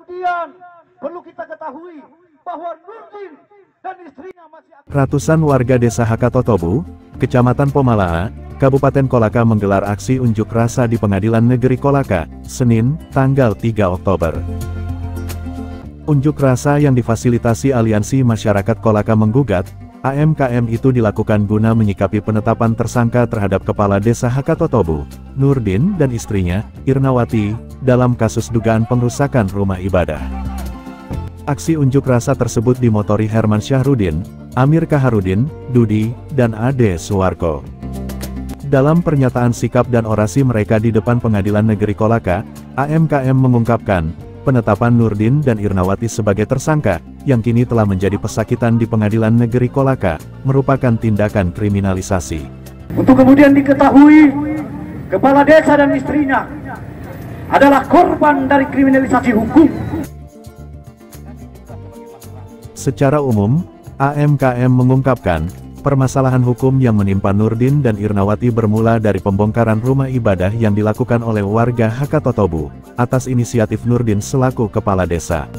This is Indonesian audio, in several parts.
Kemudian perlu kita ketahui bahwa Nurdin dan istrinya masih Ratusan warga desa Hakatotobu, Kecamatan Pomalaa, Kabupaten Kolaka menggelar aksi unjuk rasa di Pengadilan Negeri Kolaka, Senin, tanggal 3 Oktober. Unjuk rasa yang difasilitasi Aliansi Masyarakat Kolaka Menggugat, AMKM itu dilakukan guna menyikapi penetapan tersangka terhadap Kepala Desa Hakatotobu, Nurdin dan istrinya, Irnawati, dalam kasus dugaan pengrusakan rumah ibadah. Aksi unjuk rasa tersebut dimotori Herman Syahrudin, Amir Kaharudin, Dudi, dan Ade Suwarko. Dalam pernyataan sikap dan orasi mereka di depan Pengadilan Negeri Kolaka, AMKM mengungkapkan, penetapan Nurdin dan Irnawati sebagai tersangka, yang kini telah menjadi pesakitan di Pengadilan Negeri Kolaka, merupakan tindakan kriminalisasi. untuk kemudian diketahui Kepala Desa dan istrinya adalah korban dari kriminalisasi hukum. Secara umum, AMKM mengungkapkan, permasalahan hukum yang menimpa Nurdin dan Irnawati bermula dari pembongkaran rumah ibadah yang dilakukan oleh warga Hakatotobu, atas inisiatif Nurdin selaku kepala desa.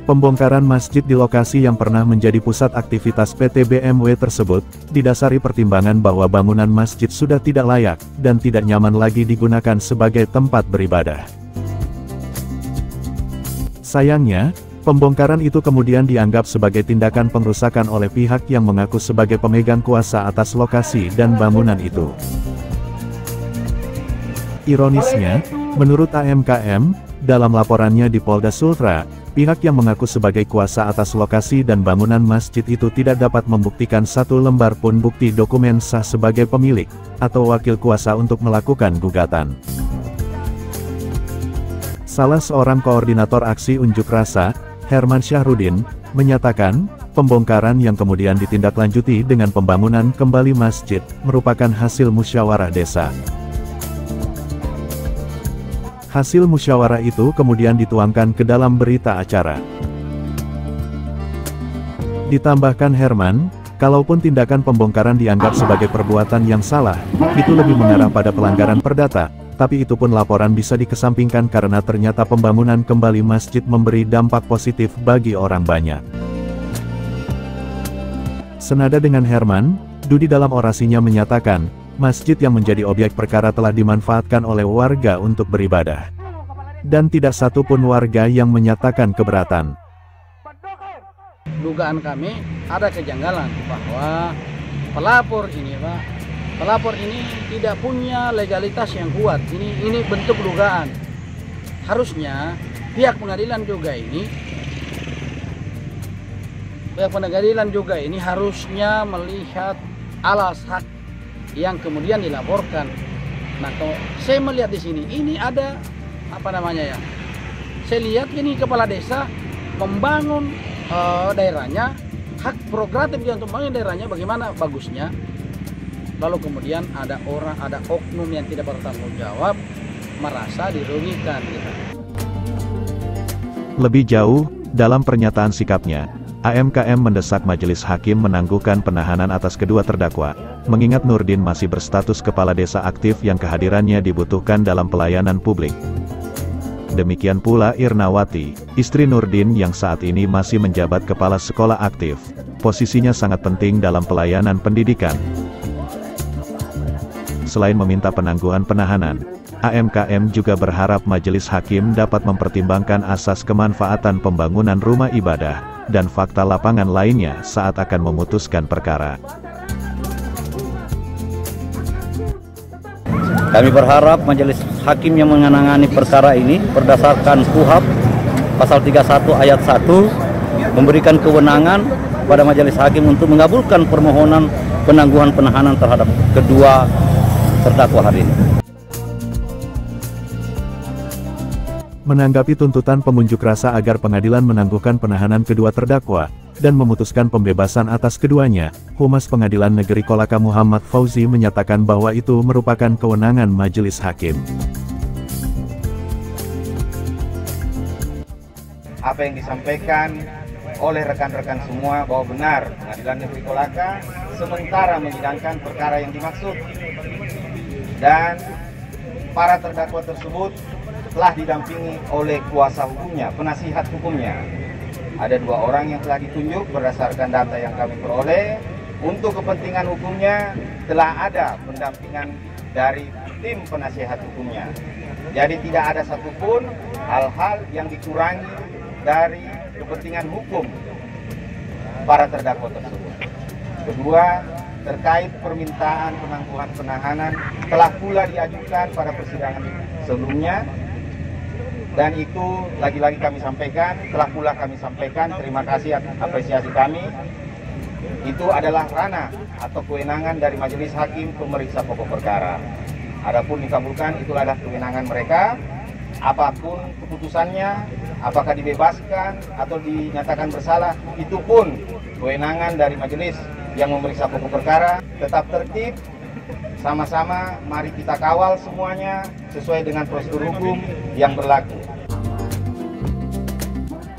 Pembongkaran masjid di lokasi yang pernah menjadi pusat aktivitas PT BMW tersebut, didasari pertimbangan bahwa bangunan masjid sudah tidak layak, dan tidak nyaman lagi digunakan sebagai tempat beribadah. Sayangnya, pembongkaran itu kemudian dianggap sebagai tindakan pengrusakan oleh pihak yang mengaku sebagai pemegang kuasa atas lokasi dan bangunan itu. Ironisnya, menurut AMKM, dalam laporannya di Polda Sultra, pihak yang mengaku sebagai kuasa atas lokasi dan bangunan masjid itu tidak dapat membuktikan satu lembar pun bukti dokumen sah sebagai pemilik, atau wakil kuasa untuk melakukan gugatan. Salah seorang koordinator aksi unjuk rasa, Herman Syahrudin, menyatakan, pembongkaran yang kemudian ditindaklanjuti dengan pembangunan kembali masjid, merupakan hasil musyawarah desa. Hasil musyawarah itu kemudian dituangkan ke dalam berita acara. Ditambahkan Herman, kalaupun tindakan pembongkaran dianggap sebagai perbuatan yang salah, itu lebih mengarah pada pelanggaran perdata, tapi itu pun laporan bisa dikesampingkan karena ternyata pembangunan kembali masjid memberi dampak positif bagi orang banyak. Senada dengan Herman, Dudi dalam orasinya menyatakan, masjid yang menjadi objek perkara telah dimanfaatkan oleh warga untuk beribadah. Dan tidak satu pun warga yang menyatakan keberatan. Dugaan kami ada kejanggalan bahwa pelapor ini tidak punya legalitas yang kuat. Ini bentuk dugaan. Harusnya pihak pengadilan juga ini harusnya melihat alas hak yang kemudian dilaporkan. Nah, kalau saya melihat di sini, ini ada saya lihat ini kepala desa membangun daerahnya, hak prerogatif dia untuk membangun daerahnya bagaimana bagusnya. Lalu kemudian ada oknum yang tidak bertanggung jawab, merasa dirugikan. Lebih jauh, dalam pernyataan sikapnya, AMKM mendesak majelis hakim menangguhkan penahanan atas kedua terdakwa, mengingat Nurdin masih berstatus kepala desa aktif yang kehadirannya dibutuhkan dalam pelayanan publik. Demikian pula Irnawati, istri Nurdin yang saat ini masih menjabat kepala sekolah aktif, posisinya sangat penting dalam pelayanan pendidikan. Selain meminta penangguhan penahanan, AMKM juga berharap majelis hakim dapat mempertimbangkan asas kemanfaatan pembangunan rumah ibadah, dan fakta lapangan lainnya saat akan memutuskan perkara. Kami berharap majelis hakim yang menangani perkara ini berdasarkan KUHP pasal 31 ayat 1 memberikan kewenangan pada majelis hakim untuk mengabulkan permohonan penangguhan penahanan terhadap kedua terdakwa hari ini. Menanggapi tuntutan pengunjuk rasa agar pengadilan menangguhkan penahanan kedua terdakwa, dan memutuskan pembebasan atas keduanya, Humas Pengadilan Negeri Kolaka Muhammad Fauzi menyatakan bahwa itu merupakan kewenangan majelis hakim. Apa yang disampaikan oleh rekan-rekan semua bahwa benar Pengadilan Negeri Kolaka sementara menyidangkan perkara yang dimaksud, dan para terdakwa tersebut telah didampingi oleh kuasa hukumnya, penasihat hukumnya. Ada 2 orang yang telah ditunjuk berdasarkan data yang kami peroleh. Untuk kepentingan hukumnya telah ada pendampingan dari tim penasihat hukumnya. Jadi tidak ada satupun hal-hal yang dikurangi dari kepentingan hukum para terdakwa tersebut. Kedua, terkait permintaan penangguhan penahanan telah pula diajukan pada persidangan sebelumnya, dan itu lagi-lagi kami sampaikan, telah pula kami sampaikan, terima kasih atas apresiasi kami. Itu adalah ranah atau kewenangan dari majelis hakim pemeriksa pokok perkara. Adapun dikabulkan, itulah adalah kewenangan mereka. Apapun keputusannya, apakah dibebaskan atau dinyatakan bersalah, itu pun kewenangan dari majelis yang memeriksa pokok perkara. Tetap tertib, sama-sama mari kita kawal semuanya sesuai dengan prosedur hukum yang berlaku.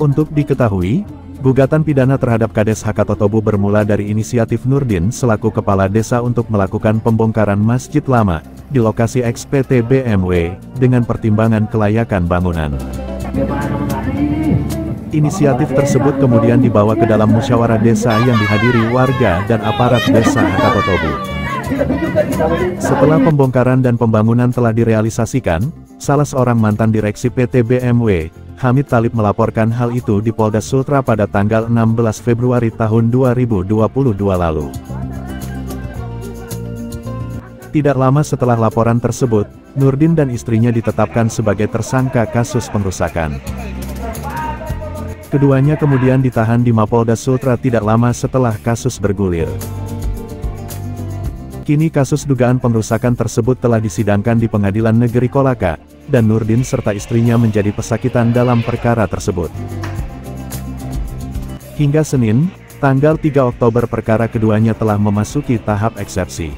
Untuk diketahui, gugatan pidana terhadap Kades HK Totobu bermula dari inisiatif Nurdin selaku kepala desa untuk melakukan pembongkaran masjid lama di lokasi XPT BMW dengan pertimbangan kelayakan bangunan. Inisiatif tersebut kemudian dibawa ke dalam musyawarah desa yang dihadiri warga dan aparat desa HK Totobu. Setelah pembongkaran dan pembangunan telah direalisasikan, salah seorang mantan direksi PT BMW, Hamid Talib, melaporkan hal itu di Polda Sultra pada tanggal 16 Februari tahun 2022 lalu. Tidak lama setelah laporan tersebut, Nurdin dan istrinya ditetapkan sebagai tersangka kasus pengerusakan. Keduanya kemudian ditahan di Mapolda Sultra tidak lama setelah kasus bergulir. Kini kasus dugaan pengerusakan tersebut telah disidangkan di Pengadilan Negeri Kolaka, dan Nurdin serta istrinya menjadi pesakitan dalam perkara tersebut. Hingga Senin, tanggal 3 Oktober perkara keduanya telah memasuki tahap eksepsi.